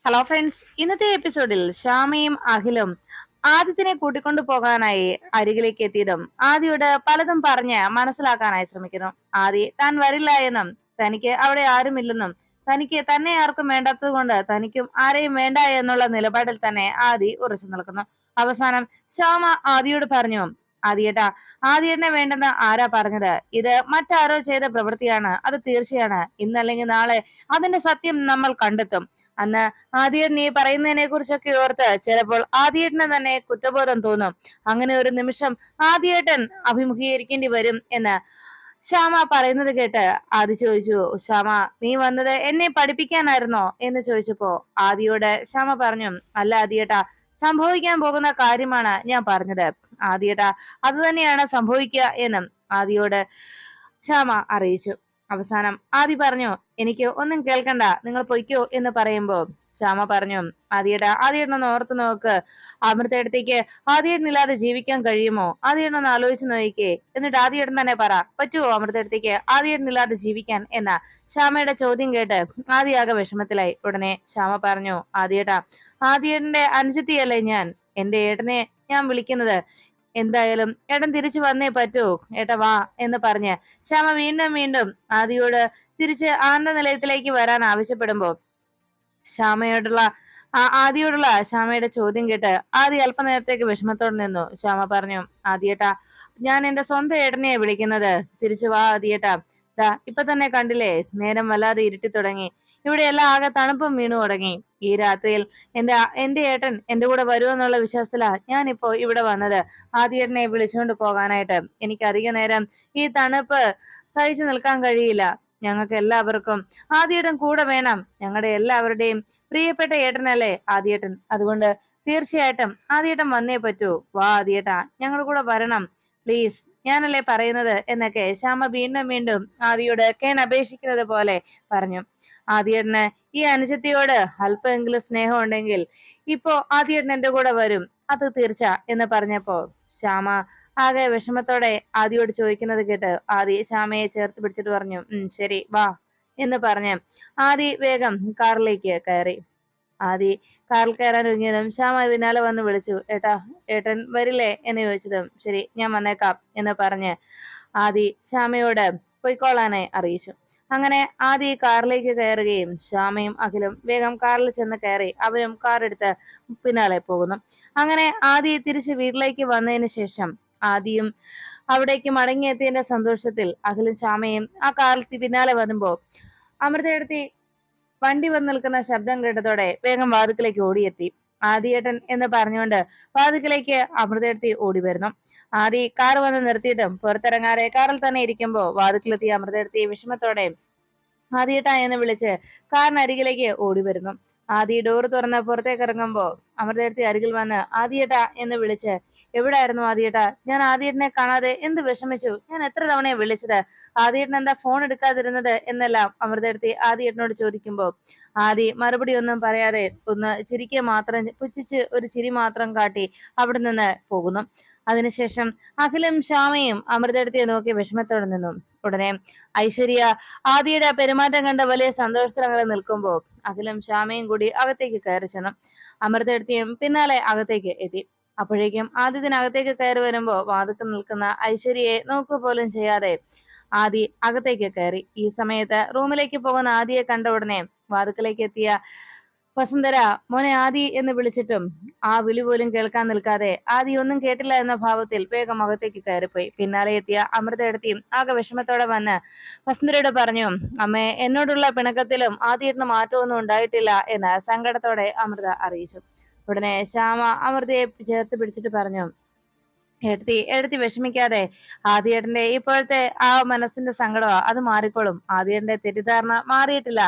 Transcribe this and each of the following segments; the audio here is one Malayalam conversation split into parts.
ഹലോ ഫ്രണ്ട്സ്, ഇന്നത്തെ എപ്പിസോഡിൽ ശ്യാമയും അഖിലും ആദിത്യനെ കൂട്ടിക്കൊണ്ടു പോകാനായി അരികിലേക്ക് എത്തിയതും ആദിയോട് പലതും പറഞ്ഞ് മനസ്സിലാക്കാനായി ശ്രമിക്കുന്നു. ആദി താൻ വരില്ല എന്നും തനിക്ക് അവിടെ ആരുമില്ലെന്നും തനിക്ക് തന്നെ ആർക്കും വേണ്ടാത്തത് കൊണ്ട് തനിക്കും ആരെയും വേണ്ട എന്നുള്ള നിലപാടിൽ തന്നെ ആദി ഉറച്ചു നിൽക്കുന്നു. അവസാനം ശ്യാമ ആദിയോട് പറഞ്ഞു, ആദിയേട്ടാ, ആദിയേട്ടനെ വേണ്ടെന്ന് ആരാ പറഞ്ഞത്? ഇത് മറ്റാരോ ചെയ്ത പ്രവൃത്തിയാണ്, അത് തീർച്ചയാണ്. ഇന്നല്ലെങ്കിൽ നാളെ അതിന്റെ സത്യം നമ്മൾ കണ്ടെത്തും. അന്ന് ആദ്യം നീ പറയുന്നതിനെ കുറിച്ചൊക്കെ ഓർത്ത് ചിലപ്പോൾ ആദ്യേട്ടന് തന്നെ കുറ്റബോധം തോന്നും. അങ്ങനെ ഒരു നിമിഷം ആദ്യേട്ടൻ അഭിമുഖീകരിക്കേണ്ടി വരും എന്ന് ശ്യാമ പറയുന്നത് കേട്ട് ആദി ചോദിച്ചു, ശ്യാമ, നീ വന്നത് എന്നെ പഠിപ്പിക്കാനായിരുന്നോ എന്ന് ചോദിച്ചപ്പോ ആദിയോട് ശ്യാമ പറഞ്ഞു, അല്ല ആദിയേട്ടാ, സംഭവിക്കാൻ പോകുന്ന കാര്യമാണ് ഞാൻ പറഞ്ഞത്. ആദിയേട്ടാ, അത് തന്നെയാണ് സംഭവിക്കുക എന്നും ആദിയോട് ശ്യാമ അറിയിച്ചു. അവസാനം ആദി പറഞ്ഞു, എനിക്ക് ഒന്നും കേൾക്കണ്ട, നിങ്ങൾ പൊയ്ക്കോ എന്ന് പറയുമ്പോ ശ്യാമ പറഞ്ഞു, ആദ്യേട്ടനൊന്ന് ഓർത്തു നോക്ക്. അമൃതേടത്തേക്ക് ആദ്യേട്ടനില്ലാതെ ജീവിക്കാൻ കഴിയുമോ? ആദ്യേട്ടനൊന്ന് ആലോചിച്ച് നോക്കിക്കേ. എന്നിട്ട് ആദ്യേട്ടൻ തന്നെ പറ, പറ്റുമോ അമൃതേടത്തേക്ക് ആദ്യേട്ടനില്ലാതെ ജീവിക്കാൻ എന്ന ശ്യാമയുടെ ചോദ്യം കേട്ട് ആദ്യാകെ വിഷമത്തിലായി. ഉടനെ ശ്യാമ പറഞ്ഞു, ആദ്യേട്ടന്റെ അനുജത്തിയല്ലേ ഞാൻ, എന്റെ ഏട്ടനെ ഞാൻ വിളിക്കുന്നത്. എന്തായാലും ഏട്ടൻ തിരിച്ചു വന്നേ പറ്റൂ, ഏട്ടാ വാ എന്ന് പറഞ്ഞ് ശ്യാമ വീണ്ടും വീണ്ടും ആദിയോട് തിരിച്ച് ആനന്ദ നിലയത്തിലേക്ക് വരാൻ ആവശ്യപ്പെടുമ്പോ ശ്യാമയോടുള്ള ആദിയോടുള്ള ശ്യാമയുടെ ചോദ്യം കേട്ട് ആദി അല്പനേരത്തേക്ക് വിഷമത്തോടെ നിന്നു. ശ്യാമ പറഞ്ഞു, ആദിയേട്ടാ, ഞാൻ എന്റെ സ്വന്തം ഏട്ടനെയാ വിളിക്കുന്നത്. തിരിച്ചു വാ ആദിയേട്ടാ. ഇപ്പൊ തന്നെ കണ്ടില്ലേ, നേരം വല്ലാതെ ഇരുട്ടി തുടങ്ങി. ഇവിടെ എല്ലാം ആകെ തണുപ്പും വീണു തുടങ്ങി. ഈ രാത്രിയിൽ എന്റെ ഏട്ടൻ എന്റെ കൂടെ വരുമെന്നുള്ള വിശ്വാസത്തിലാ ഞാനിപ്പോ ഇവിടെ വന്നത്, ആദിയേട്ടനെ വിളിച്ചുകൊണ്ട് പോകാനായിട്ട്. എനിക്ക് അധിക നേരം ഈ തണുപ്പ് സഹിച്ചു നിൽക്കാൻ കഴിയില്ല. ഞങ്ങൾക്ക് എല്ലാവർക്കും ആദിയേട്ടൻ കൂടെ വേണം. ഞങ്ങളുടെ എല്ലാവരുടെയും പ്രിയപ്പെട്ട ഏട്ടനല്ലേ ആദിയേട്ടൻ. അതുകൊണ്ട് തീർച്ചയായിട്ടും ആദിയേട്ടൻ വന്നേ പറ്റൂ. വാ ആദിയേട്ടാ, ഞങ്ങളുടെ കൂടെ വരണം, പ്ലീസ്, ഞാനല്ലേ പറയുന്നത് എന്നൊക്കെ ശ്യാമ വീണ്ടും വീണ്ടും ആദിയോട് അപേക്ഷിക്കുന്നത് പോലെ പറഞ്ഞു. ആദിയേട്ടന് ഈ അനുജത്തിയോട് അല്പമെങ്കിലും സ്നേഹം ഉണ്ടെങ്കിൽ ഇപ്പോ ആദിയേട്ടൻ എന്റെ കൂടെ വരും, അത് തീർച്ച എന്ന് പറഞ്ഞപ്പോ ശ്യാമ ആകെ വിഷമത്തോടെ ആദിയോട് ചോദിക്കുന്നത് കേട്ട് ആദി ശ്യാമയെ ചേർത്ത് പിടിച്ചിട്ട് പറഞ്ഞു, ശരി വാ എന്ന് പറഞ്ഞ് ആദി വേഗം കാറിലേക്ക് കയറി. ആദി കാറിൽ കയറാൻ ഒരുങ്ങിയതും ശ്യാമ പിന്നാലെ വന്ന് വിളിച്ചു, ഏട്ടൻ വരില്ലേ എന്ന് ചോദിച്ചതും ശരി ഞാൻ വന്നേക്കാം എന്ന് പറഞ്ഞ് ആദി ശ്യാമയോട് പൊയ്ക്കോളാനായി അറിയിച്ചു. അങ്ങനെ ആദി കാറിലേക്ക് കയറുകയും ശ്യാമയും അഖിലും വേഗം കാറിൽ ചെന്ന് കയറി അവരും കാർ എടുത്ത് പിന്നാലെ പോകുന്നു. അങ്ങനെ ആദി തിരിച്ച് വീട്ടിലേക്ക് വന്നതിന് ശേഷം ആദിയും അവിടേക്ക് മടങ്ങിയെത്തിയതിന്റെ സന്തോഷത്തിൽ അഖിലും ശ്യാമയും ആ കാറിൽ പിന്നാലെ വരുമ്പോ അമൃതയെടുത്തി വണ്ടി വന്ന് നിൽക്കുന്ന ശബ്ദം കേട്ടതോടെ വേഗം വാതിക്കലേക്ക് ഓടിയെത്തി. ആദിയേട്ടൻ എന്ന് പറഞ്ഞുകൊണ്ട് വാതിക്കലേക്ക് അമൃതയെടുത്തി ഓടി വരുന്നു. ആദി കാർ വന്ന് നിർത്തിയിട്ടും പുറത്തിറങ്ങാതെ കാറിൽ തന്നെ ഇരിക്കുമ്പോ വാതിക്കലെത്തിയ അമൃതയെടുത്തി വിഷമത്തോടെ ആദിയേട്ടാ എന്ന് വിളിച്ച് കാറിനരികിലേക്ക് ഓടി വരുന്നു. ആദി ഡോറ് തുറന്ന് പുറത്തേക്ക് ഇറങ്ങുമ്പോ അമൃതയെടുത്തി അരികിൽ വന്ന് ആദിയേട്ടാ എന്ന് വിളിച്ച്, എവിടായിരുന്നു ആദിയേട്ടാ? ഞാൻ ആദിയേട്ടനെ കാണാതെ എന്ത് വിഷമിച്ചു. ഞാൻ എത്ര തവണയെ വിളിച്ചത്, ആദിയേട്ടൻ എന്താ ഫോൺ എടുക്കാതിരുന്നത് എന്നെല്ലാം അമൃതയെടുത്തി ആദിയേട്ടനോട് ചോദിക്കുമ്പോ ആദി മറുപടി ഒന്നും പറയാതെ ഒന്ന് ചിരിക്കുക മാത്രം, പുച്ഛിച്ച് ഒരു ചിരി മാത്രം കാട്ടി അവിടെ നിന്ന് പോകുന്നു. അതിനുശേഷം അഖിലും ശ്യാമയും അമൃതയെടുത്തിയെ നോക്കി വിഷമത്തോടെ നിന്നു. ഉടനെ ഐശ്വര്യ ആദിയുടെ പെരുമാറ്റം കണ്ട വലിയ സന്തോഷത്തിൽ നിൽക്കുമ്പോ അഖിലും ശ്യാമയും കൂടി അകത്തേക്ക് കയറി ചെന്നു. അമൃതയെടുത്തിയും പിന്നാലെ അകത്തേക്ക് എത്തി. അപ്പോഴേക്കും ആദിത്യനകത്തേക്ക് കയറി വരുമ്പോ വാതിക്കൽ നിൽക്കുന്ന ഐശ്വര്യയെ നോക്കുക പോലും ചെയ്യാതെ ആദി അകത്തേക്ക് കയറി. ഈ സമയത്ത് റൂമിലേക്ക് പോകുന്ന ആദിയെ കണ്ട ഉടനെ വാതിക്കലേക്ക് എത്തിയ വസുന്ധര മോനെ ആദി എന്ന് വിളിച്ചിട്ടും ആ വിളി പോലും കേൾക്കാൻ നിൽക്കാതെ ആദി ഒന്നും കേട്ടില്ല എന്ന ഭാവത്തിൽ വേഗം അകത്തേക്ക് കയറിപ്പോയി. പിന്നാലെ എത്തിയ അമൃതയെടുത്തിയും ആകെ വിഷമത്തോടെ വന്ന് വസുന്ധരയോട് പറഞ്ഞു, അമ്മേ, എന്നോടുള്ള പിണക്കത്തിലും ആദിയേട്ടന് മാറ്റമൊന്നും ഉണ്ടായിട്ടില്ല എന്ന് സങ്കടത്തോടെ അമൃത അറിയിച്ചു. ഉടനെ ശ്യാമ അമൃതയെ ചേർത്ത് പിടിച്ചിട്ട് പറഞ്ഞു, എടുത്തി വിഷമിക്കാതെ, ആദിയേട്ടന്റെ ഇപ്പോഴത്തെ ആ മനസ്സിന്റെ സങ്കടമാ, അത് മാറിക്കോളും. ആദിയേട്ടന്റെ തെറ്റിദ്ധാരണ മാറിയിട്ടില്ല.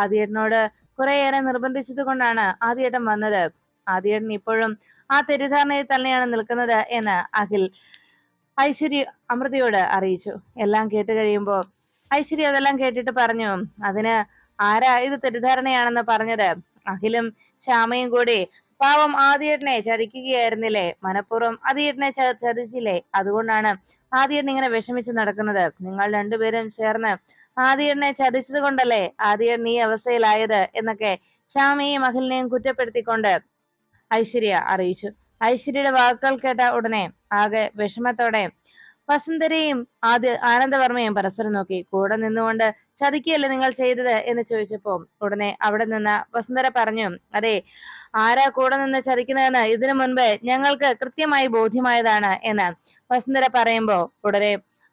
ആദിയേട്ടനോട് കുറെയേറെ നിർബന്ധിച്ചത് കൊണ്ടാണ് ആദിയേട്ടൻ വന്നത്. ആദിയേട്ടൻ ഇപ്പോഴും ആ തെറ്റിദ്ധാരണയിൽ തന്നെയാണ് നിൽക്കുന്നത് എന്ന് അഖിൽ ഐശ്വര്യ അമൃതയോട് അറിയിച്ചു. എല്ലാം കേട്ട് കഴിയുമ്പോ ഐശ്വര്യ അതെല്ലാം കേട്ടിട്ട് പറഞ്ഞു, അതിന് ആരാ ഇത് തെറ്റിദ്ധാരണയാണെന്ന് പറഞ്ഞത്? അഖിലും ശ്യാമയും കൂടി പാവം ആദിയേട്ടനെ ചതിക്കുകയായിരുന്നില്ലേ? മനഃപൂർവ്വം ആദിയേട്ടനെ ചതിച്ചില്ലേ? അതുകൊണ്ടാണ് ആദിയേട്ടൻ ഇങ്ങനെ വിഷമിച്ച് നടക്കുന്നത്. നിങ്ങൾ രണ്ടുപേരും ചേർന്ന് ആദിയേട്ടനെ ചതിച്ചത് കൊണ്ടല്ലേ ആദിയേട്ടൻ ഈ അവസ്ഥയിലായത് എന്നൊക്കെ ശ്യാമയെയും അഖിലിനെയും കുറ്റപ്പെടുത്തിക്കൊണ്ട് ഐശ്വര്യ അറിയിച്ചു. ഐശ്വര്യയുടെ വാക്കുകൾ കേട്ട ഉടനെ ആകെ വിഷമത്തോടെ വസുന്ധരയും ആനന്ദവർമ്മയും പരസ്പരം നോക്കി. കൂടെ നിന്നുകൊണ്ട് ചതിക്കുകയല്ലേ നിങ്ങൾ ചെയ്തത് എന്ന് ചോദിച്ചപ്പോ ഉടനെ അവിടെ നിന്ന് വസുന്ധര പറഞ്ഞു, അതെ, ആരാ കൂടെ നിന്ന് ചതിക്കുന്നതെന്ന് ഇതിനു മുൻപ് ഞങ്ങൾക്ക് കൃത്യമായി ബോധ്യമായതാണ് എന്ന് വസുന്ധര പറയുമ്പോ ഉടനെ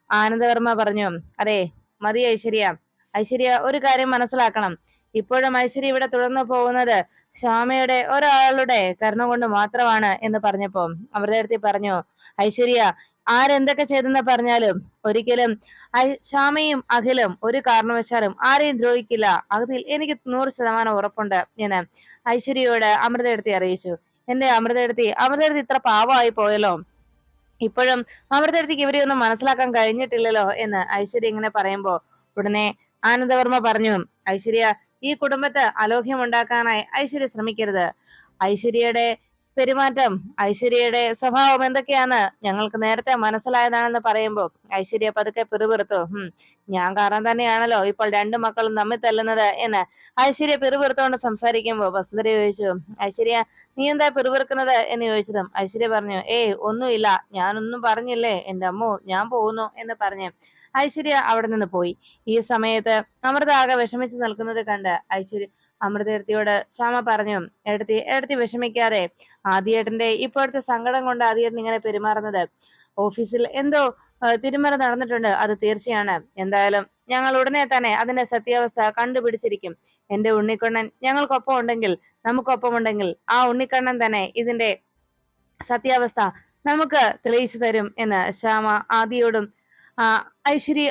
ആനന്ദവർമ്മ പറഞ്ഞു, അതെ, മതി ഐശ്വര്യ. ഐശ്വര്യ ഒരു കാര്യം മനസ്സിലാക്കണം. ഇപ്പോഴും ഐശ്വര്യ ഇവിടെ തുടർന്നു പോകുന്നത് ശ്യാമയുടെ ഒരാളുടെ കരുണ കൊണ്ട് മാത്രമാണ് എന്ന് പറഞ്ഞപ്പോ അമൃതേടത്തി പറഞ്ഞു, ഐശ്വര്യ ആരെന്തൊക്കെ ചെയ്തെന്ന് പറഞ്ഞാലും ഒരിക്കലും ശ്യാമയും അഖിലും ഒരു കാരണവശാലും ആരെയും ദ്രോഹിക്കില്ല. അതിൽ എനിക്ക് 100% ഉറപ്പുണ്ട് എന്ന് ഐശ്വര്യയോട് അമൃതേടത്തി അറിയിച്ചു. എന്റെ അമൃതേടത്തി ഇത്ര പാവമായി പോയല്ലോ. ഇപ്പോഴും അമൃതേടത്തിക്ക് ഇവരെയൊന്നും മനസ്സിലാക്കാൻ കഴിഞ്ഞിട്ടില്ലല്ലോ എന്ന് ഐശ്വര്യ ഇങ്ങനെ പറയുമ്പോ ഉടനെ ആനന്ദവർമ്മ പറഞ്ഞു, ഐശ്വര്യ, ഈ കുടുംബത്തെ അലോഹ്യം ഉണ്ടാക്കാനായി ഐശ്വര്യ ശ്രമിക്കരുത്. ഐശ്വര്യയുടെ പെരുമാറ്റം, ഐശ്വര്യയുടെ സ്വഭാവം എന്തൊക്കെയാന്ന് ഞങ്ങൾക്ക് നേരത്തെ മനസ്സിലായതാണെന്ന് പറയുമ്പോ ഐശ്വര്യ പതുക്കെ പിറുപിറുത്തു. ഞാൻ കാരണം തന്നെയാണല്ലോ ഇപ്പോൾ 2 മക്കളും തമ്മിൽ തല്ലുന്നത് എന്ന് ഐശ്വര്യ പിറുപിറുത്തോണ്ട് സംസാരിക്കുമ്പോ വസുന്ധര ചോദിച്ചു, ഐശ്വര്യ നീ എന്താ പിറുപിറുക്കുന്നത് എന്ന് ചോദിച്ചതും ഐശ്വര്യ പറഞ്ഞു, ഒന്നുമില്ല, ഞാനൊന്നും പറഞ്ഞില്ലേ എന്റെ അമ്മോ, ഞാൻ പോകുന്നു എന്ന് പറഞ്ഞ് ഐശ്വര്യ അവിടെ നിന്ന് പോയി. ഈ സമയത്ത് അമൃത ആകെ വിഷമിച്ച് നിൽക്കുന്നത് കണ്ട് അമൃതേടത്തിയോട് ശ്യാമ പറഞ്ഞു, എടുത്തി വിഷമിക്കാതെ. ആദിയേട്ടന്റെ ഇപ്പോഴത്തെ സങ്കടം കൊണ്ട് ആദിയേട്ടൻ ഇങ്ങനെ പെരുമാറുന്നത്. ഓഫീസിൽ എന്തോ തിരുമറി നടന്നിട്ടുണ്ട്, അത് തീർച്ചയാണ്. എന്തായാലും ഞങ്ങൾ ഉടനെ തന്നെ അതിന്റെ സത്യാവസ്ഥ കണ്ടുപിടിച്ചിരിക്കും. എന്റെ ഉണ്ണിക്കണ്ണൻ ഞങ്ങൾക്കൊപ്പം ഉണ്ടെങ്കിൽ, നമുക്കൊപ്പം ഉണ്ടെങ്കിൽ ആ ഉണ്ണിക്കണ്ണൻ തന്നെ ഇതിന്റെ സത്യാവസ്ഥ നമുക്ക് തെളിയിച്ചു തരും എന്ന് ശ്യാമ ആദിയോടും ഐശ്വര്യ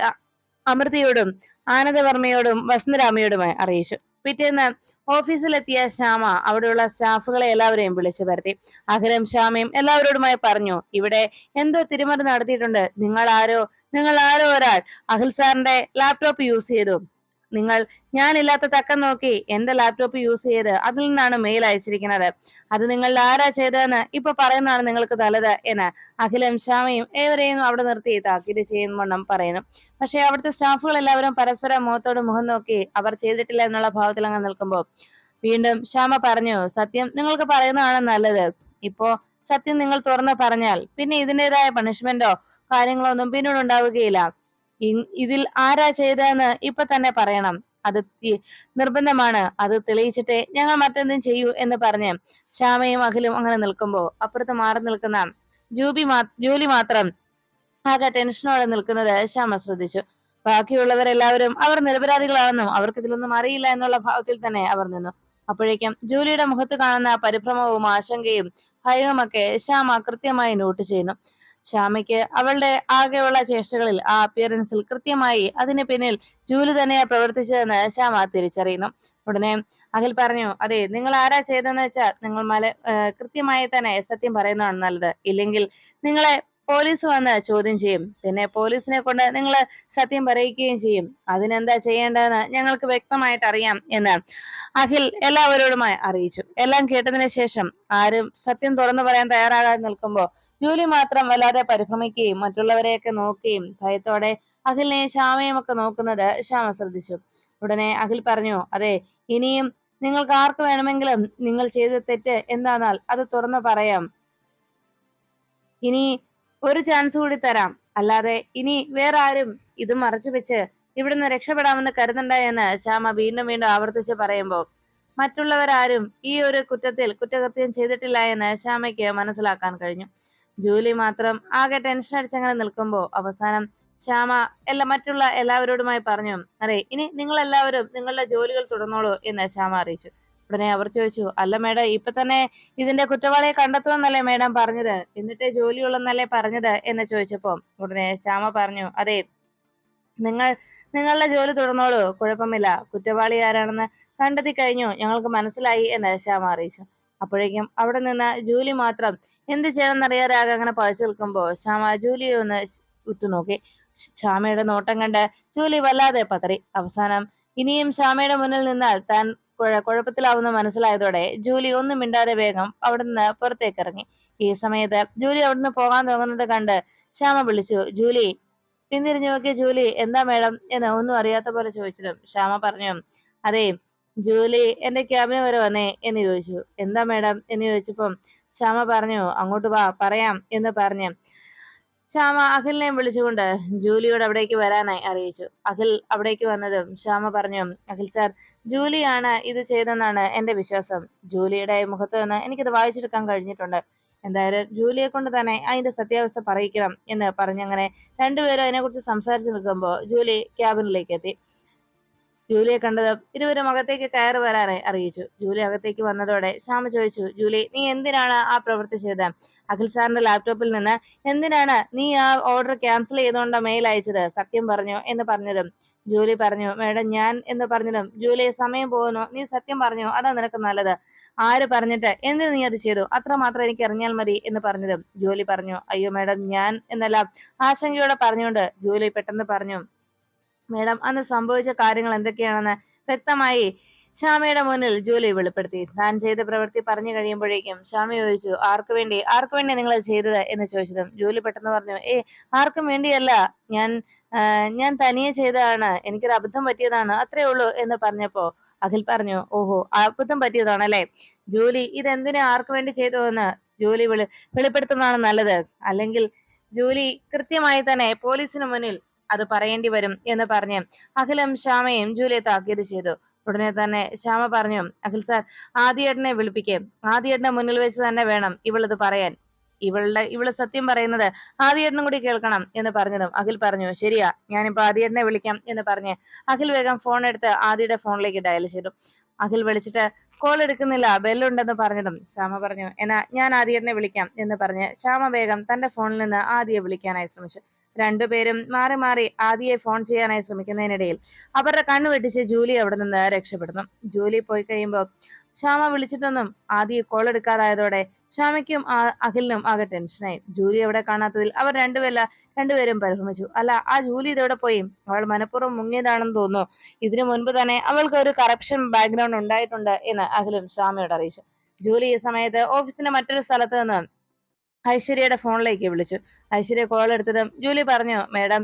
അമൃതയോടും ആനന്ദവർമ്മയോടും വസന്തരാമയോടുമായി അറിയിച്ചു. പിറ്റേന്ന് ഓഫീസിലെത്തിയ ശ്യാമ അവിടെയുള്ള സ്റ്റാഫുകളെ എല്ലാവരെയും വിളിച്ചു വരുത്തി. അഖിലും ശ്യാമയും എല്ലാവരോടുമായി പറഞ്ഞു, ഇവിടെ എന്തോ തിരിമറി നടത്തിയിട്ടുണ്ട്. നിങ്ങൾ ആരോ ഒരാൾ അഖിൽ സാറിന്റെ ലാപ്ടോപ്പ് യൂസ് ചെയ്തു. നിങ്ങൾ ഞാനില്ലാത്ത തക്കം നോക്കി എന്റെ ലാപ്ടോപ്പ് യൂസ് ചെയ്ത് അതിൽ നിന്നാണ് മെയിൽ അയച്ചിരിക്കുന്നത്. അത് നിങ്ങൾ ആരാ ചെയ്തതെന്ന് ഇപ്പൊ പറയുന്നതാണ് നിങ്ങൾക്ക് നല്ലത് എന്ന് അഖിലും ശ്യാമയും ഏവരെയും അവിടെ നിർത്തി താക്കീത് ചെയ്യുന്നവണ്ണം പറയുന്നു. പക്ഷെ അവിടുത്തെ സ്റ്റാഫുകൾ എല്ലാവരും പരസ്പരം മുഖത്തോട് മുഖം നോക്കി അവർ ചെയ്തിട്ടില്ല എന്നുള്ള ഭാവത്തിൽ അങ്ങ് നിൽക്കുമ്പോൾ വീണ്ടും ശ്യാമ പറഞ്ഞു, സത്യം നിങ്ങൾക്ക് പറയുന്നതാണ് നല്ലത്. ഇപ്പോ സത്യം നിങ്ങൾ തുറന്നു പറഞ്ഞാൽ പിന്നെ ഇതിൻ്റെതായ പണിഷ്മെന്റോ കാര്യങ്ങളോ ഒന്നും പിന്നീട് ഉണ്ടാവുകയില്ല. ഇതിൽ ആരാ ചെയ്തതെന്ന് ഇപ്പൊ തന്നെ പറയണം. അത് നിർബന്ധമാണ്. അത് തെളിയിച്ചിട്ടേ ഞങ്ങൾ മറ്റെന്തും ചെയ്യൂ എന്ന് പറഞ്ഞ് ശ്യാമയും അഖിലും അങ്ങനെ നിൽക്കുമ്പോ അപ്പുറത്ത് മാറി നിൽക്കുന്ന ജൂലി മാത്രം ആകെ ടെൻഷനോടെ നിൽക്കുന്നത് ശ്യാമ ശ്രദ്ധിച്ചു. ബാക്കിയുള്ളവരെല്ലാവരും അവർ നിരപരാധികളാണെന്നും അവർക്ക് ഇതിലൊന്നും അറിയില്ല എന്നുള്ള ഭാവത്തിൽ തന്നെ അവർ നിന്നു. അപ്പോഴേക്കും ജൂലിയുടെ മുഖത്ത് കാണുന്ന പരിഭ്രമവും ആശങ്കയും ഭയവുമൊക്കെ ശ്യാമ കൃത്യമായി നോട്ട് ചെയ്യുന്നു. ശ്യാമയ്ക്ക് അവളുടെ ആകെയുള്ള ചേഷ്ടകളിൽ, ആ അപ്പിയറൻസിൽ കൃത്യമായി അതിന് പിന്നിൽ ജൂലി തന്നെയാ പ്രവർത്തിച്ചതെന്ന് ശ്യാമ തിരിച്ചറിയുന്നു. ഉടനെ അഖിൽ പറഞ്ഞു, അതെ, നിങ്ങൾ ആരാ ചെയ്തെന്ന് വെച്ചാൽ നിങ്ങൾ കൃത്യമായി തന്നെ സത്യം പറയുന്നതാണ് നല്ലത്. ഇല്ലെങ്കിൽ നിങ്ങളെ പോലീസ് വന്ന് ചോദ്യം ചെയ്യും. പിന്നെ പോലീസിനെ കൊണ്ട് നിങ്ങൾ സത്യം പറയിക്കുകയും ചെയ്യും. അതിനെന്താ ചെയ്യേണ്ടതെന്ന് ഞങ്ങൾക്ക് വ്യക്തമായിട്ട് അറിയാം എന്ന് അഖിൽ എല്ലാവരോടുമായി അറിയിച്ചു. എല്ലാം കേട്ടതിന് ശേഷം ആരും സത്യം തുറന്നു പറയാൻ തയ്യാറാകാതെ നിൽക്കുമ്പോ ജൂലി മാത്രം വല്ലാതെ പരിഭ്രമിക്കുകയും മറ്റുള്ളവരെയൊക്കെ നോക്കുകയും ഭയത്തോടെ അഖിലിനെയും ശ്യാമയും ഒക്കെ നോക്കുന്നത് ശ്യാമ ശ്രദ്ധിച്ചു. ഉടനെ അഖിൽ പറഞ്ഞു, അതെ, ഇനിയും നിങ്ങൾക്ക് ആർക്ക് വേണമെങ്കിലും നിങ്ങൾ ചെയ്ത തെറ്റ് എന്താന്നാൽ അത് തുറന്നു പറയാം. ഇനി ഒരു ചാൻസ് കൂടി തരാം. അല്ലാതെ ഇനി വേറെ ആരും ഇത് മറച്ചു വെച്ച് ഇവിടുന്ന് രക്ഷപ്പെടാമെന്ന് കരുതണ്ട എന്ന് ശ്യാമ വീണ്ടും വീണ്ടും ആവർത്തിച്ച് പറയുമ്പോൾ മറ്റുള്ളവരാരും ഈ ഒരു കുറ്റകൃത്യം ചെയ്തിട്ടില്ല എന്ന് ശ്യാമയ്ക്ക് മനസ്സിലാക്കാൻ കഴിഞ്ഞു. ജൂലി മാത്രം ആകെ ടെൻഷൻ അടിച്ചങ്ങനെ നിൽക്കുമ്പോൾ അവസാനം ശ്യാമ മറ്റുള്ള എല്ലാവരോടുമായി പറഞ്ഞു, അതെ, ഇനി നിങ്ങൾ എല്ലാവരും നിങ്ങളുടെ ജോലികൾ തുടർന്നോളൂ എന്ന് ശ്യാമ അറിയിച്ചു. ഉടനെ അവർ ചോദിച്ചു, അല്ല മേഡം, ഇപ്പൊ തന്നെ ഇതിന്റെ കുറ്റവാളിയെ കണ്ടെത്തുമെന്നല്ലേ മേഡം പറഞ്ഞത്, എന്നിട്ടേ ജോലിയുള്ളെന്നല്ലേ പറഞ്ഞത് എന്ന് ചോദിച്ചപ്പോ ഉടനെ ശ്യാമ പറഞ്ഞു, അതെ, നിങ്ങളുടെ ജോലി തുടർന്നോളൂ, കുഴപ്പമില്ല. കുറ്റവാളി ആരാണെന്ന് കണ്ടെത്തി കഴിഞ്ഞു, ഞങ്ങൾക്ക് മനസ്സിലായി എന്ന് ശ്യാമ അറിയിച്ചു. അപ്പോഴേക്കും അവിടെ നിന്ന് ജൂലി മാത്രം എന്ത് ചെയ്യണമെന്നറിയാതെ ആകെ അങ്ങനെ പതിച്ചു നിൽക്കുമ്പോ ശ്യാമ ജൂലിയെ ഒന്ന് ഉറ്റുനോക്കി. ശ്യാമയുടെ നോട്ടം കണ്ട് ജൂലി വല്ലാതെ പതറി. അവസാനം ഇനിയും ശ്യാമയുടെ മുന്നിൽ നിന്നാൽ താൻ കുഴപ്പത്തിലാവുന്ന മനസ്സിലായതോടെ ജൂലി ഒന്നും മിണ്ടാതെ വേഗം അവിടെ നിന്ന് പുറത്തേക്ക് ഇറങ്ങി. ഈ സമയത്ത് ജൂലി അവിടുന്ന് പോകാൻ തുടങ്ങുന്നത് കണ്ട് ശ്യാമ വിളിച്ചു, ജൂലി, പിന്തിരിഞ്ഞു നോക്കിയ ജൂലി എന്താ മേഡം എന്ന് ഒന്നും അറിയാത്ത പോലെ ചോദിച്ചതും ശ്യാമ പറഞ്ഞു, അതെ ജൂലി എന്റെ ക്യാബിന് വരെ വന്നേ എന്ന് ചോദിച്ചു. എന്താ മേഡം എന്ന് ചോദിച്ചപ്പം ശ്യാമ പറഞ്ഞു, അങ്ങോട്ട് വാ പറയാം എന്ന് പറഞ്ഞു ശ്യാമ അഖിലിനെ വിളിച്ചുകൊണ്ട് ജൂലിയോട് അവിടേക്ക് വരാനായി അറിയിച്ചു. അഖിൽ അവിടേക്ക് വന്നതും ശ്യാമ പറഞ്ഞു, അഖിൽ സാർ, ജൂലിയാണ് ഇത് ചെയ്തെന്നാണ് എന്റെ വിശ്വാസം. ജൂലിയുടെ മുഖത്ത് നിന്ന് എനിക്കത് വായിച്ചെടുക്കാൻ കഴിഞ്ഞിട്ടുണ്ട്. എന്തായാലും ജൂലിയെ കൊണ്ട് തന്നെ അതിന്റെ സത്യാവസ്ഥ പറയിക്കണം എന്ന് പറഞ്ഞങ്ങനെ രണ്ടുപേരും അതിനെക്കുറിച്ച് സംസാരിച്ചു നിൽക്കുമ്പോൾ ജൂലി ക്യാബിനിലേക്ക് എത്തി. ജൂലിയെ കണ്ടത് ഇരുവരും അകത്തേക്ക് കയറി വരാനായി അറിയിച്ചു. ജൂലി അകത്തേക്ക് വന്നതോടെ ശ്യാമ ചോദിച്ചു, ജൂലി നീ എന്തിനാണ് ആ പ്രവൃത്തി ചെയ്തത്? അഖിൽ സാറിന്റെ ലാപ്ടോപ്പിൽ നിന്ന് എന്തിനാണ് നീ ആ ഓർഡർ ക്യാൻസൽ ചെയ്തുകൊണ്ട് മെയിൽ അയച്ചത്? സത്യം പറഞ്ഞു എന്ന് പറഞ്ഞതും ജൂലി പറഞ്ഞു, മേഡം ഞാൻ എന്ന് പറഞ്ഞതും ജൂലി സമയം പോകുന്നു, നീ സത്യം പറഞ്ഞു, അതാ നിനക്ക് നല്ലത്. ആര് പറഞ്ഞിട്ട് എന്തിനു നീ അത് ചെയ്തു? അത്രമാത്രം എനിക്ക് അറിഞ്ഞാൽ മതി എന്ന് പറഞ്ഞതും ജൂലി പറഞ്ഞു, അയ്യോ മേഡം ഞാൻ എന്നെല്ലാം ആശങ്കയോടെ പറഞ്ഞുകൊണ്ട് ജൂലി പെട്ടെന്ന് പറഞ്ഞു, മേഡം അന്ന് സംഭവിച്ച കാര്യങ്ങൾ എന്തൊക്കെയാണെന്ന് വ്യക്തമായി ശ്യാമയുടെ മുന്നിൽ ജൂലി വെളിപ്പെടുത്തി. താൻ ചെയ്ത പ്രവൃത്തി പറഞ്ഞു കഴിയുമ്പോഴേക്കും ശ്യാമ ചോദിച്ചു, ആർക്കു വേണ്ടി നിങ്ങൾ ചെയ്തത് എന്ന് ചോദിച്ചതും ജൂലി പെട്ടെന്ന് പറഞ്ഞു, ആർക്കും വേണ്ടിയല്ല, ഞാൻ ഞാൻ തനിയെ ചെയ്തതാണ്, എനിക്കൊരു അബദ്ധം പറ്റിയതാണ്, അത്രേ ഉള്ളൂ എന്ന് പറഞ്ഞപ്പോ അഖിൽ പറഞ്ഞു, ഓഹോ അബദ്ധം പറ്റിയതാണല്ലേ? ജൂലി ഇതെന്തിനാ ആർക്കു വേണ്ടി ചെയ്തു എന്ന് ജൂലി വെളിപ്പെടുത്തുന്നതാണ് നല്ലത്, അല്ലെങ്കിൽ ജൂലി കൃത്യമായി തന്നെ പോലീസിന് മുന്നിൽ അത് പറയേണ്ടി വരും എന്ന് പറഞ്ഞ് അഖിലും ശ്യാമയും ജൂലിയെ താക്കീത് ചെയ്തു. ഉടനെ തന്നെ ശ്യാമ പറഞ്ഞു, അഖിൽ സാർ, ആദിയേട്ടനെ വിളിപ്പിക്കേ, ആദിയേട്ടന്റെ മുന്നിൽ വെച്ച് തന്നെ വേണം ഇവളിത് പറയാൻ. ഇവള് സത്യം പറയുന്നത് ആദിയേട്ടനും കൂടി കേൾക്കണം എന്ന് പറഞ്ഞതും അഖിൽ പറഞ്ഞു, ശരിയാ, ഞാനിപ്പോ ആദിയേട്ടനെ വിളിക്കാം എന്ന് പറഞ്ഞ് അഖിൽ വേഗം ഫോൺ എടുത്ത് ആദിയുടെ ഫോണിലേക്ക് ഡയൽ ചെയ്തു. അഖിൽ വിളിച്ചിട്ട് കോൾ എടുക്കുന്നില്ല, ബെല്ലുണ്ടെന്ന് പറഞ്ഞതും ശ്യാമ പറഞ്ഞു, എന്നാ ഞാൻ ആദിയേട്ടനെ വിളിക്കാം എന്ന് പറഞ്ഞ് ശ്യാമ വേഗം തന്റെ ഫോണിൽ നിന്ന് ആദിയെ വിളിക്കാനായി ശ്രമിച്ചു. രണ്ടുപേരും മാറി മാറി ആദിയെ ഫോൺ ചെയ്യാനായി ശ്രമിക്കുന്നതിനിടയിൽ അവരുടെ കണ്ണു വെട്ടിച്ച് ജൂലി അവിടെ നിന്ന് രക്ഷപ്പെടുന്നു. ജൂലി പോയി കഴിയുമ്പോൾ ശ്യാമ വിളിച്ചിട്ടൊന്നും ആദിയെ കോൾ എടുക്കാതായതോടെ ശ്യാമയ്ക്കും അഖിലിനും ആകെ ടെൻഷനായി. ജൂലി അവിടെ കാണാത്തതിൽ അവർ രണ്ടുപേരും പരിഭ്രമിച്ചു. അല്ല, ആ ജൂലി ഇതോടെ പോയി? അവൾ മനഃപൂർവ്വം മുങ്ങിയതാണെന്ന് തോന്നുന്നു. ഇതിനു മുൻപ് തന്നെ അവൾക്ക് ഒരു കറപ്ഷൻ ബാക്ക്ഗ്രൗണ്ട് ഉണ്ടായിട്ടുണ്ട് എന്ന് അഖിലും ശ്യാമയോട് അറിയിച്ചു. ജൂലി ഈ സമയത്ത് ഓഫീസിന്റെ മറ്റൊരു സ്ഥലത്ത് നിന്ന് ഐശ്വര്യയുടെ ഫോണിലേക്ക് വിളിച്ചു. ഐശ്വര്യ കോൾ എടുത്തതും ജൂലി പറഞ്ഞു, മേഡം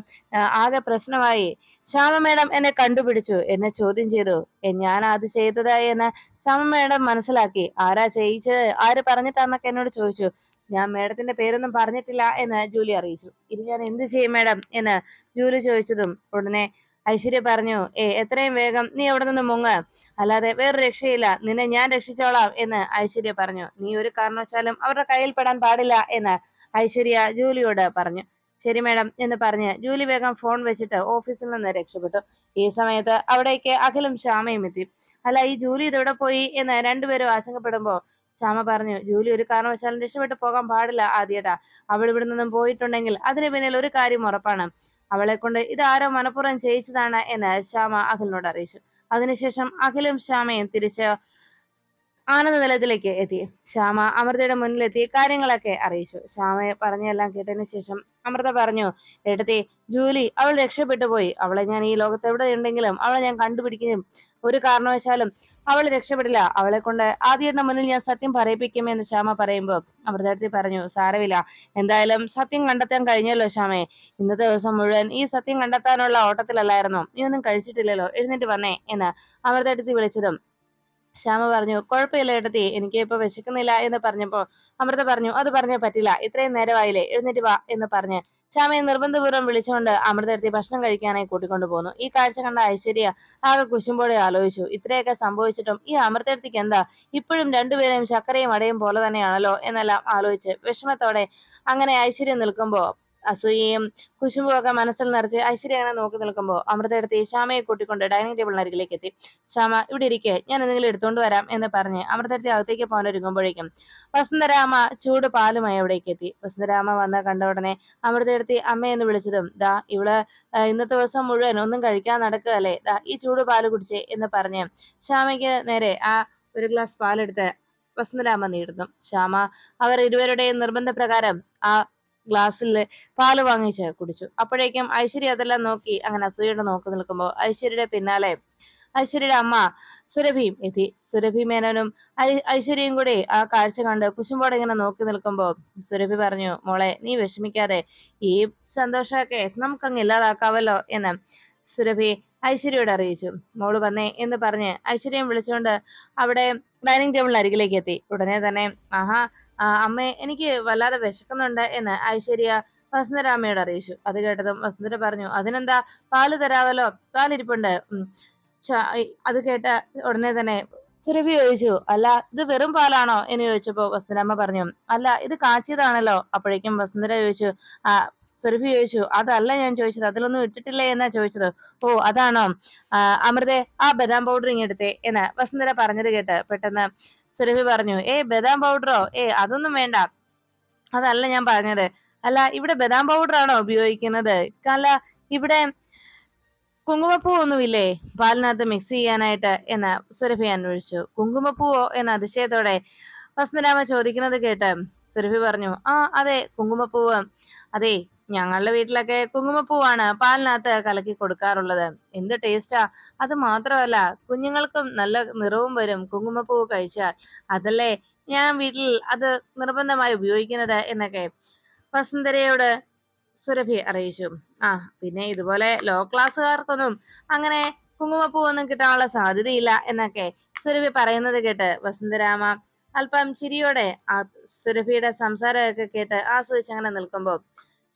ആകെ പ്രശ്നമായി, ശ്യാമ മേഡം എന്നെ കണ്ടുപിടിച്ചു, എന്നെ ചോദ്യം ചെയ്തു, ഞാൻ അത് ചെയ്തതായി എന്ന് ശ്യാമ മേഡം മനസ്സിലാക്കി. ആരാ ചെയ്യിച്ചത്, ആര് പറഞ്ഞിട്ടാന്നൊക്കെ എന്നോട് ചോദിച്ചു. ഞാൻ മേഡത്തിന്റെ പേരൊന്നും പറഞ്ഞിട്ടില്ല എന്ന് ജൂലി അറിയിച്ചു. ഇനി ഞാൻ എന്ത് ചെയ്യും മേഡം എന്ന് ജൂലി ചോദിച്ചതും ഉടനെ ഐശ്വര്യ പറഞ്ഞു, എത്രയും വേഗം നീ അവിടെ നിന്ന് മുങ്ങ്, അല്ലാതെ വേറെ രക്ഷയില്ല, നിന്നെ ഞാൻ രക്ഷിച്ചോളാം എന്ന് ഐശ്വര്യ പറഞ്ഞു. നീ ഒരു കാരണവശാലും അവരുടെ കയ്യിൽ പെടാൻ പാടില്ല എന്ന് ഐശ്വര്യ ജൂലിയോട് പറഞ്ഞു. ശരി മേഡം എന്ന് പറഞ്ഞ് ജൂലി വേഗം ഫോൺ വെച്ചിട്ട് ഓഫീസിൽ നിന്ന് രക്ഷപ്പെട്ടു. ഈ സമയത്ത് അവിടേക്ക് അഖിലും ശ്യാമയും എത്തി. അല്ല, ഈ ജൂലി ഇതോടെ പോയി എന്ന് രണ്ടുപേരും ആശങ്കപ്പെടുമ്പോ ശ്യാമ പറഞ്ഞു, ജൂലി ഒരു കാരണവശാലും രക്ഷപ്പെട്ടു പോകാൻ പാടില്ല ആദ്യട്ടാ. അവൾ ഇവിടെ നിന്നും പോയിട്ടുണ്ടെങ്കിൽ അതിന് പിന്നിൽ ഒരു കാര്യം ഉറപ്പാണ്, അവളെ കൊണ്ട് ഇത് ആരോ മനഃപൂർവ്വം ചെയ്യിച്ചതാണ് എന്ന് ശ്യാമ അഖിലിനോട് അറിയിച്ചു. അതിനുശേഷം അഖിലും ശ്യാമയും തിരിച്ച് ആനന്ദതലത്തിലേക്ക് എത്തി. ശ്യാമ അമൃതയുടെ മുന്നിലെത്തി കാര്യങ്ങളൊക്കെ അറിയിച്ചു. ശ്യാമയെ പറഞ്ഞെല്ലാം കേട്ടതിന് ശേഷം അമൃത പറഞ്ഞു, ഏട്ടത്തി, ജൂലി അവൾ രക്ഷപ്പെട്ടു പോയി, അവളെ ഞാൻ ഈ ലോകത്ത് എവിടെ ഉണ്ടെങ്കിലും അവളെ ഞാൻ കണ്ടുപിടിക്കുകയും ഒരു കാരണവശാലും അവൾ രക്ഷപ്പെടില്ല, അവളെ കൊണ്ട് ആദ്യയുടെ മുന്നിൽ ഞാൻ സത്യം പറയിപ്പിക്കുമെന്ന് ശ്യാമ പറയുമ്പോൾ അമൃതത്തി പറഞ്ഞു, സാരമില്ല, എന്തായാലും സത്യം കണ്ടെത്താൻ കഴിഞ്ഞല്ലോ ശ്യാമയെ. ഇന്നത്തെ ദിവസം മുഴുവൻ ഈ സത്യം കണ്ടെത്താനുള്ള ഓട്ടത്തിലല്ലായിരുന്നോ? നീ ഒന്നും കഴിച്ചിട്ടില്ലല്ലോ, എഴുന്നേറ്റ് വന്നേ എന്ന് അമൃതത്തി വിളിച്ചതും ശ്യാമ പറഞ്ഞു, കുഴപ്പമില്ല ഏട്ടത്തി, എനിക്ക് ഇപ്പൊ വിശക്കുന്നില്ല എന്ന് പറഞ്ഞപ്പോ അമൃത പറഞ്ഞു, അത് പറഞ്ഞേ പറ്റില്ല, ഇത്രയും നേരമായില്ലേ, എഴുന്നേറ്റ് വാ എന്ന് പറഞ്ഞ് ശ്യാമയെ നിർബന്ധപൂർവ്വം വിളിച്ചുകൊണ്ട് അമൃതത്തി ഭക്ഷണം കഴിക്കാനായി കൂട്ടിക്കൊണ്ടു പോന്നു. ഈ കാഴ്ച കണ്ട ഐശ്വര്യ ആകെ കുശുമ്പോടെ ആലോചിച്ചു, ഇത്രയൊക്കെ സംഭവിച്ചിട്ടും ഈ അമൃതത്തിക്ക് എന്താ ഇപ്പോഴും രണ്ടുപേരെയും ശർക്കരയും അടയും പോലെ തന്നെയാണല്ലോ എന്നെല്ലാം ആലോചിച്ച് വിഷമത്തോടെ അങ്ങനെ ഐശ്വര്യ നിൽക്കുമ്പോ അസൂയയും കുശുമ്പും ഒക്കെ മനസ്സിൽ നിറച്ച് ഐശ്വര്യ അങ്ങനെ നോക്കി നിൽക്കുമ്പോൾ അമൃത എടുത്ത് ശ്യാമയെ കൂട്ടിക്കൊണ്ട് ഡൈനിങ് ടേബിളിനരികിലേക്ക് എത്തി. ശ്യാമ, ഇവിടെ ഇരിക്കെ, ഞാൻ എന്തെങ്കിലും എടുത്തോണ്ട് വരാം എന്ന് പറഞ്ഞ് അമൃതത്തെ അകത്തേക്ക് പോകാൻ ഒരുങ്ങുമ്പോഴേക്കും വസന്തരാമ ചൂട് പാലുമായി അവിടേക്ക് എത്തി. വസന്തരാമ വന്ന കണ്ട ഉടനെ അമൃതയെടുത്തി അമ്മയെന്ന് വിളിച്ചതും, ദാ ഇവള് ഇന്നത്തെ ദിവസം മുഴുവൻ ഒന്നും കഴിക്കാൻ നടക്കുകയല്ലേ, ദാ ഈ ചൂട് പാല് കുടിച്ചേ എന്ന് പറഞ്ഞ് ശ്യാമയ്ക്ക് നേരെ ആ ഒരു ഗ്ലാസ് പാലെടുത്ത് വസന്തരാമ നീടുന്നു. ശ്യാമ അവർ ഇരുവരുടെയും നിർബന്ധപ്രകാരം ആ ഗ്ലാസ്സിൽ പാല് വാങ്ങിച്ച് കുടിച്ചു. അപ്പോഴേക്കും ഐശ്വര്യ അതെല്ലാം നോക്കി അങ്ങനെ അസൂയയോടെ നോക്കി നിൽക്കുമ്പോൾ ഐശ്വര്യയുടെ പിന്നാലെ ഐശ്വര്യയുടെ അമ്മ സുരഭിയും എത്തി. സുരഭി മേനോനും ഐശ്വര്യയും കൂടി ആ കാഴ്ച കണ്ട് കുശുമ്പോടെ ഇങ്ങനെ നോക്കി നിൽക്കുമ്പോ സുരഭി പറഞ്ഞു, മോളെ നീ വിഷമിക്കാതെ, ഈ സന്തോഷമൊക്കെ നമുക്കങ്ങ് ഇല്ലാതാക്കാവല്ലോ എന്ന് സുരഭി ഐശ്വര്യയോട് അറിയിച്ചു. മോള് വന്നേ എന്ന് പറഞ്ഞ് ഐശ്വര്യം വിളിച്ചുകൊണ്ട് അവിടെ ഡൈനിങ് ടേബിളിന് അരികിലേക്ക് എത്തി. ഉടനെ തന്നെ ആഹാ അമ്മേ, എനിക്ക് വല്ലാതെ വിശക്കുന്നുണ്ട് എന്ന് ഐശ്വര്യ വസുന്ധരാമയോട് അറിയിച്ചു. അത് കേട്ടതും വസുന്ധര പറഞ്ഞു, അതിനെന്താ, പാല് തരാവല്ലോ, പാലിരിപ്പുണ്ട്. അത് കേട്ട ഉടനെ തന്നെ സുരഭി ചോദിച്ചു, അല്ല ഇത് വെറും പാലാണോ എന്ന് ചോദിച്ചപ്പോ വസുന്ധരാമ്മ പറഞ്ഞു, അല്ല ഇത് കാച്ചിയതാണല്ലോ. അപ്പോഴേക്കും വസുന്ധര ചോദിച്ചു, ആ സുരഭി ചോദിച്ചു, അതല്ല ഞാൻ ചോദിച്ചത്, അതിലൊന്നും ഇട്ടിട്ടില്ലേ എന്നാ ചോദിച്ചത്. ഓ അതാണോ, അമൃതേ ആ ബദാം പൗഡർ ഇങ്ങെടുത്തേ എന്ന് വസുന്ധര പറഞ്ഞത് കേട്ട് പെട്ടെന്ന് സുരഭി പറഞ്ഞു, ബദാം പൗഡറോ, അതൊന്നും വേണ്ട, അതല്ല ഞാൻ പറഞ്ഞത്. അല്ല ഇവിടെ ബദാം പൗഡർ ആണോ ഉപയോഗിക്കുന്നത്? അല്ല ഇവിടെ കുങ്കുമപ്പൂ ഒന്നുമില്ലേ പാലിനകത്ത് മിക്സ് ചെയ്യാനായിട്ട് എന്ന് സുരഭി അന്വേഷിച്ചു. കുങ്കുമപ്പൂവോ എന്ന അതിശയത്തോടെ വസുന്ധരാമ ചോദിക്കുന്നത് കേട്ട് സുരഭി പറഞ്ഞു, അതെ കുങ്കുമപ്പൂവ്. അതെ, ഞങ്ങളുടെ വീട്ടിലൊക്കെ കുങ്കുമപ്പൂവാണ് പാലിനകത്ത് കലക്കി കൊടുക്കാറുള്ളത്. എന്ത് ടേസ്റ്റാ! അത് മാത്രമല്ല കുഞ്ഞുങ്ങൾക്കും നല്ല നിറവും വരും കുങ്കുമപ്പൂവ് കഴിച്ചാൽ. അതല്ലേ ഞാൻ വീട്ടിൽ അത് നിർബന്ധമായി ഉപയോഗിക്കുന്നത് എന്നൊക്കെ വസുന്ധരയോട് സുരഭി അറിയിച്ചു. പിന്നെ ഇതുപോലെ ലോ ക്ലാസ്സുകാർക്കൊന്നും അങ്ങനെ കുങ്കുമപ്പൂവൊന്നും കിട്ടാനുള്ള സാധ്യതയില്ല എന്നൊക്കെ സുരഭി പറയുന്നത് കേട്ട് വസുന്ധരാമ അല്പം ചിരിയോടെ ആ സുരഭിയുടെ സംസാരമൊക്കെ കേട്ട് ആസ്വദിച്ച് അങ്ങനെ നിൽക്കുമ്പോൾ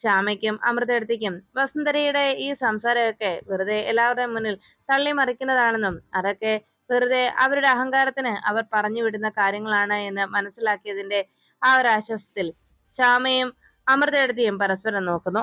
ശ്യാമയ്ക്കും അമൃതയെടുത്തേക്കും വസുന്ധരയുടെ ഈ സംസാരമൊക്കെ വെറുതെ എല്ലാവരുടെയും മുന്നിൽ തള്ളി മറിക്കുന്നതാണെന്നും അതൊക്കെ വെറുതെ അവരുടെ അഹങ്കാരത്തിന് അവർ പറഞ്ഞു വിടുന്ന കാര്യങ്ങളാണ് എന്ന് മനസ്സിലാക്കിയതിന്റെ ആ ഒരു ആശ്വാസത്തിൽ ശ്യാമയും അമൃതയെടുത്തേയും പരസ്പരം നോക്കുന്നു.